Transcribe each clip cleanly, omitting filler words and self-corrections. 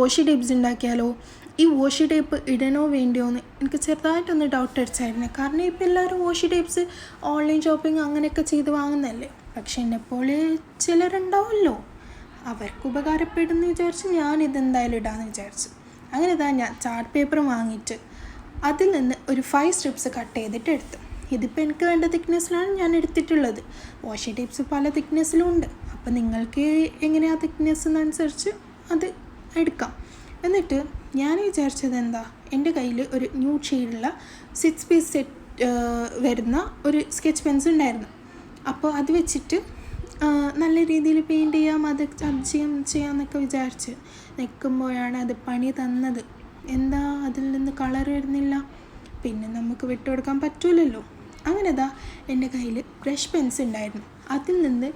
വാഷി ടേപ്പ്സ് ഉണ്ടാക്കിയാലോ, ഈ വാഷി ടേപ്പ് ഇടണോ വേണ്ടിയോ എന്ന് എനിക്ക് ചെറുതായിട്ടൊന്ന് ഡൗട്ട് അടിച്ചായിരുന്നു. കാരണം ഇപ്പോൾ എല്ലാവരും വാഷി ടേപ്പ്സ് ഓൺലൈൻ ഷോപ്പിംഗ് അങ്ങനെയൊക്കെ ചെയ്ത് വാങ്ങുന്നതല്ലേ. പക്ഷെ എന്നെപ്പോലെ ചിലരുണ്ടാവുമല്ലോ, അവർക്ക് ഉപകാരപ്പെടുമെന്ന് വിചാരിച്ച് ഞാനിതെന്തായാലും ഇടാമെന്ന് വിചാരിച്ചു. അങ്ങനെ ഞാൻ ചാർട്ട് പേപ്പർ വാങ്ങിയിട്ട് അതിൽ നിന്ന് ഒരു 5 സ്ട്രിപ്സ് കട്ട് ചെയ്തിട്ട് എടുത്തു. ഇതിപ്പോൾ എനിക്ക് വേണ്ട തിക്നെസ്സിലാണ് ഞാൻ എടുത്തിട്ടുള്ളത്. വാഷി ടേപ്പ്സ് പല തിക്നെസ്സിലും ഉണ്ട്. അപ്പോൾ നിങ്ങൾക്ക് എങ്ങനെയാണ് തിക്നെസ്സിനനുസരിച്ച് അത് എടുക്കാം. എന്നിട്ട് ഞാൻ വിചാരിച്ചത് എന്താ, എൻ്റെ കയ്യിൽ ഒരു ന്യൂഡ് ഷെയ്ഡുള്ള 6 പീസ് സെറ്റ് വരുന്ന ഒരു സ്കെച്ച് പെൻസ് ഉണ്ടായിരുന്നു. അപ്പോൾ അത് വെച്ചിട്ട് നല്ല രീതിയിൽ പെയിൻറ്റ് ചെയ്യാം, അത് ചെയ്യാമെന്നൊക്കെ വിചാരിച്ച് നിൽക്കുമ്പോഴാണ് അത് പണി തന്നത്. എന്താ, അതിൽ നിന്ന് കളർ വരുന്നില്ല. പിന്നെ നമുക്ക് വിട്ടുകൊടുക്കാൻ പറ്റൂലല്ലോ. അങ്ങനെ എൻ്റെ കയ്യിൽ ബ്രഷ് പെൻസ് ഉണ്ടായിരുന്നു. അതിൽ നിന്ന്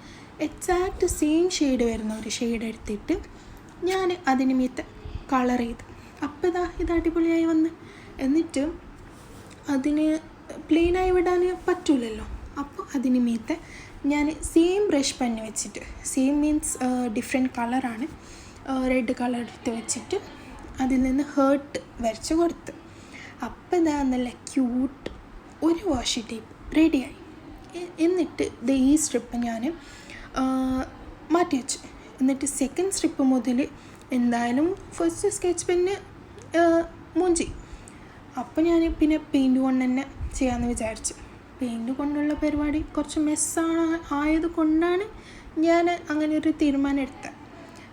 എക്സാക്റ്റ് സെയിം ഷെയ്ഡ് വരുന്ന ഒരു ഷെയ്ഡ് എടുത്തിട്ട് ഞാൻ അതിന് മീത്ത കളർ ചെയ്ത്. അപ്പോൾ ഇത് അടിപൊളിയായി വന്ന്. എന്നിട്ട് അതിന് പ്ലെയിനായി വിടാൻ പറ്റൂലല്ലോ. അപ്പോൾ അതിന് മീത്ത ഞാൻ സെയിം ബ്രഷ് പെന്ന് വെച്ചിട്ട്, സെയിം മീൻസ് ഡിഫറെൻറ്റ് കളറാണ്, റെഡ് കളർ എടുത്ത് വെച്ചിട്ട് അതിൽ നിന്ന് ഹേർട്ട് വരച്ച് കൊടുത്ത്. അപ്പോൾ നല്ല ക്യൂട്ട് ഒരു വാഷി ടേപ്പ് റെഡിയായി. എന്നിട്ട് ഈ സ്ട്രിപ്പ് ഞാൻ മാറ്റി വെച്ചു. എന്നിട്ട് സെക്കൻഡ് സ്ട്രിപ്പ് മുതൽ എന്തായാലും ഫസ്റ്റ് സ്കെച്ച് പെന്ന് മൂഞ്ചി. അപ്പോൾ ഞാൻ പിന്നെ പെയിൻറ്റ് കൊണ്ട് തന്നെ ചെയ്യാമെന്ന് വിചാരിച്ചു. പെയിൻറ്റ് കൊണ്ടുള്ള പരിപാടി കുറച്ച് ആയത് കൊണ്ടാണ് ഞാൻ അങ്ങനെ ഒരു തീരുമാനം എടുത്തത്.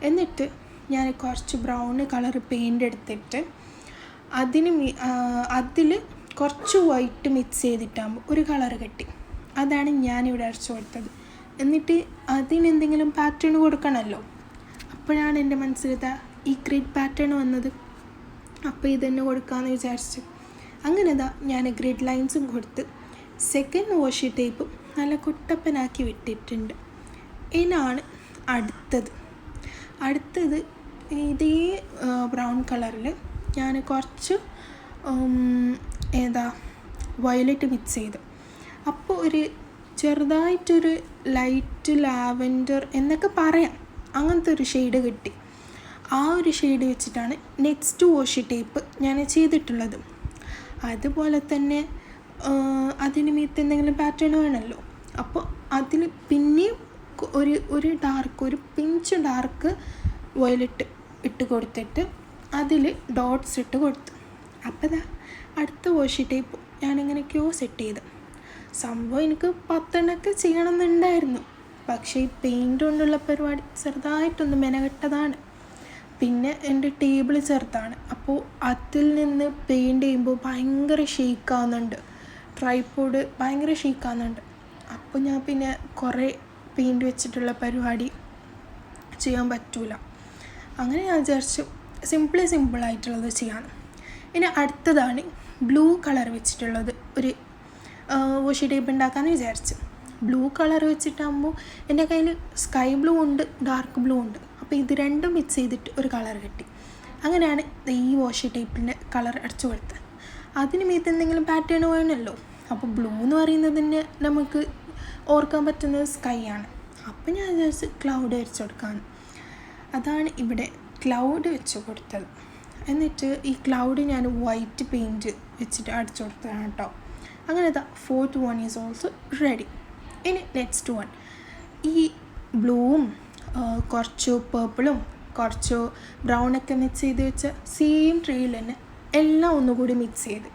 എന്നിട്ട് ഞാൻ കുറച്ച് ബ്രൗൺ കളർ പെയിൻ്റ് എടുത്തിട്ട് അതിൽ കുറച്ച് വൈറ്റ് മിക്സ് ചെയ്തിട്ടാകുമ്പോൾ ഒരു കളർ കിട്ടി. അതാണ് ഞാനിവിടെ അരച്ചു കൊടുത്തത്. എന്നിട്ട് അതിനെന്തെങ്കിലും പാറ്റേൺ കൊടുക്കണമല്ലോ. അപ്പോഴാണ് എൻ്റെ മനസ്സിൽ ഈ ഗ്രിഡ് പാറ്റേൺ വന്നത്. അപ്പോൾ ഇതന്നെ കൊടുക്കാമെന്ന് വിചാരിച്ചു. അങ്ങനെ ഞാൻ ഗ്രിഡ് ലൈൻസും കൊടുത്ത് സെക്കൻഡ് വാഷി ടേപ്പും നല്ല കുട്ടപ്പനാക്കി വിട്ടിട്ടുണ്ട്. ഇതിനാണ് അടുത്തത് ഇതേ ബ്രൗൺ കളറിൽ ഞാൻ കുറച്ച് വയലറ്റ് മിക്സ് ചെയ്തു. അപ്പോൾ ഒരു ചെറുതായിട്ടൊരു ലൈറ്റ് ലാവൻഡർ എന്നൊക്കെ പറയാം, അങ്ങനത്തെ ഒരു ഷെയ്ഡ് കിട്ടി. ആ ഒരു ഷെയ്ഡ് വെച്ചിട്ടാണ് നെക്സ്റ്റ് വാഷി ടേപ്പ് ഞാൻ ചെയ്തിട്ടുള്ളത്. അതുപോലെ തന്നെ അതിന് മീത്ത് എന്തെങ്കിലും പാറ്റേൺ വേണമല്ലോ. അപ്പോൾ അതിൽ പിന്നെയും ഒരു പിഞ്ച് ഡാർക്ക് വയലറ്റ് ഇട്ട് കൊടുത്തിട്ട് അതിൽ ഡോട്ട്സ് ഇട്ട് കൊടുത്തു. അപ്പോൾ അടുത്ത വാഷി ടേപ്പ് ഞാനിങ്ങനെയൊക്കെയോ സെറ്റ് ചെയ്ത്. സംഭവം എനിക്ക് 10 എണ്ണമൊക്കെ ചെയ്യണമെന്നുണ്ടായിരുന്നു. പക്ഷേ ഈ പെയിൻറ്റ് കൊണ്ടുള്ള പരിപാടി ചെറുതായിട്ടൊന്ന് മെനകെട്ടതാണ്. പിന്നെ എൻ്റെ ടേബിൾ ചെറുതാണ്. അപ്പോൾ അതിൽ നിന്ന് പെയിൻറ്റ് ചെയ്യുമ്പോൾ ഭയങ്കര ഷെയ്ക്കാവുന്നുണ്ട്, ട്രൈപോഡ് ഭയങ്കര ഷെയ്ക്കാവുന്നുണ്ട്. അപ്പോൾ ഞാൻ പിന്നെ കുറേ പെയിൻറ്റ് വെച്ചിട്ടുള്ള പരിപാടി ചെയ്യാൻ പറ്റൂല. അങ്ങനെ ഞാൻ വിചാരിച്ചു സിമ്പിളായിട്ടുള്ളത് ചെയ്യാമെന്ന്. ഇനി അടുത്തതാണ് ബ്ലൂ കളർ വെച്ചിട്ടുള്ളത് ഒരു വാഷി ടേപ്പ് ഉണ്ടാക്കാമെന്ന് വിചാരിച്ചു. ബ്ലൂ കളർ വെച്ചിട്ടാകുമ്പോൾ എൻ്റെ കയ്യിൽ സ്കൈ ബ്ലൂ ഉണ്ട്, ഡാർക്ക് ബ്ലൂ ഉണ്ട്. അപ്പോൾ ഇത് രണ്ടും മിക്സ് ചെയ്തിട്ട് ഒരു കളർ കിട്ടി. അങ്ങനെയാണ് ഈ വാഷി ടേപ്പിൻ്റെ കളർ അടിച്ചു കൊടുത്തത്. അതിന് മീത്ത് എന്തെങ്കിലും പാറ്റേൺ വേണമല്ലോ. അപ്പോൾ ബ്ലൂ എന്ന് പറയുന്നതിന് നമുക്ക് ഓർക്കാൻ പറ്റുന്നത് സ്കൈ ആണ്. അപ്പോൾ ഞാൻ വിചാരിച്ച് ക്ലൗഡ് വരച്ച് കൊടുക്കാമെന്ന്. അതാണ് ഇവിടെ ക്ലൗഡ് വെച്ച് കൊടുത്തത്. എന്നിട്ട് ഈ ക്ലൗഡ് ഞാൻ വൈറ്റ് പെയിൻറ്റ് വെച്ചിട്ട് അടിച്ചു കൊടുത്തതാണ് കേട്ടോ. അങ്ങനെ fourth one is also ready. ഇനി നെക്സ്റ്റ് വൺ ഈ ബ്ലൂവും കുറച്ച് പേർപ്പിളും കുറച്ച് ബ്രൗണൊക്കെ മിക്സ് ചെയ്ത് വെച്ച സെയിം ട്രേയിൽ തന്നെ എല്ലാം ഒന്നുകൂടി മിക്സ് ചെയ്ത്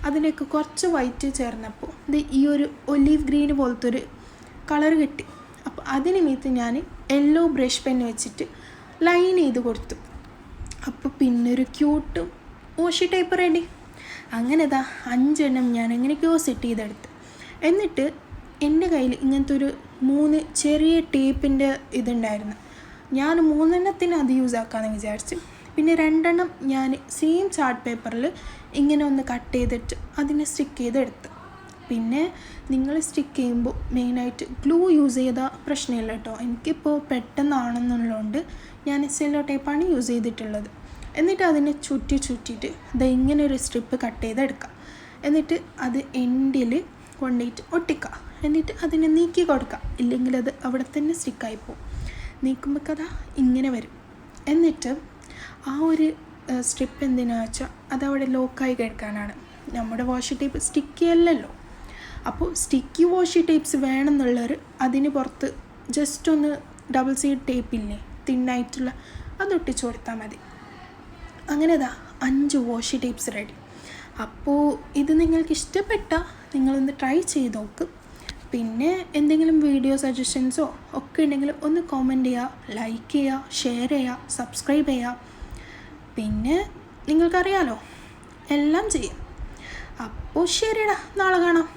അതിലേക്ക് കുറച്ച് വൈറ്റ് ചേർന്നപ്പോൾ ഈ ഒരു ഒലീവ് ഗ്രീൻ പോലത്തെ ഒരു കളർ കിട്ടി. അപ്പോൾ അതിന് മീത്ത് ഞാൻ യെല്ലോ ബ്രഷ് പെൻ വെച്ചിട്ട് ലൈൻ ചെയ്ത് കൊടുത്തു. അപ്പോൾ പിന്നെ ഒരു ക്യൂട്ട് വാഷി ടേപ്പ് റെഡി. അങ്ങനെ 5 എണ്ണം ഞാൻ എങ്ങനെയൊക്കെയോ സെറ്റ് ചെയ്തെടുത്ത്. എന്നിട്ട് എൻ്റെ കയ്യിൽ ഇങ്ങനത്തെ ഒരു 3 ചെറിയ ടേപ്പിൻ്റെ ഇതുണ്ടായിരുന്നു. ഞാൻ 3 എണ്ണത്തിന് അത് യൂസ് ആക്കാമെന്ന് വിചാരിച്ചു. പിന്നെ 2 എണ്ണം ഞാൻ സെയിം ചാർട്ട് പേപ്പറിൽ ഇങ്ങനെ ഒന്ന് കട്ട് ചെയ്തിട്ട് അതിനെ സ്റ്റിക്ക് ചെയ്തെടുത്ത്. പിന്നെ നിങ്ങൾ സ്റ്റിക്ക് ചെയ്യുമ്പോൾ മെയിനായിട്ട് ഗ്ലൂ യൂസ് ചെയ്താൽ പ്രശ്നമില്ല കേട്ടോ. എനിക്കിപ്പോൾ പെട്ടെന്നാണെന്നുള്ളതുകൊണ്ട് ഞാൻ സെല്ലോ ടേപ്പാണ് യൂസ് ചെയ്തിട്ടുള്ളത്. എന്നിട്ട് അതിനെ ചുറ്റിയിട്ട് ഇങ്ങനെ ഒരു സ്ട്രിപ്പ് കട്ട് ചെയ്തെടുക്കുക. എന്നിട്ട് അത് എൻഡിൽ കൊണ്ടുപോയിട്ട് ഒട്ടിക്കുക. എന്നിട്ട് അതിനെ നീക്കി കൊടുക്കുക. ഇല്ലെങ്കിൽ അത് അവിടെ തന്നെ സ്റ്റിക്കായി പോകും. നീക്കുമ്പോൾ ഇങ്ങനെ വരും. എന്നിട്ട് ആ ഒരു സ്ട്രിപ്പ് എന്തിനാണെന്ന് വെച്ചാൽ അതവിടെ ലോക്കായി കിടക്കാനാണ്. നമ്മുടെ വാഷി ടേപ്പ് സ്റ്റിക്കി അല്ലല്ലോ. അപ്പോൾ സ്റ്റിക്കി വാഷി ടേപ്പ്സ് വേണമെന്നുള്ളവർ അതിന് പുറത്ത് ജസ്റ്റ് ഒന്ന് ഡബിൾ സൈഡ് ടേപ്പില്ലേ, തിന്നായിട്ടുള്ള, അതൊട്ടിച്ച് കൊടുത്താൽ മതി. അങ്ങനെ 5 വാഷി ടേപ്പ്സ് റെഡി. അപ്പോൾ ഇത് നിങ്ങൾക്ക് ഇഷ്ടപ്പെട്ടാൽ നിങ്ങളൊന്ന് ട്രൈ ചെയ്ത് നോക്ക്. പിന്നെ എന്തെങ്കിലും വീഡിയോ സജഷൻസോ ഒക്കെ ഉണ്ടെങ്കിൽ ഒന്ന് കമൻറ്റ് ചെയ്യുക, ലൈക്ക് ചെയ്യുക, ഷെയർ ചെയ്യുക, സബ്സ്ക്രൈബ് ചെയ്യുക. പിന്നെ നിങ്ങൾക്കറിയാലോ, എല്ലാം ചെയ്യാം. അപ്പോൾ ശരിയെടാ, നാളെ കാണാം.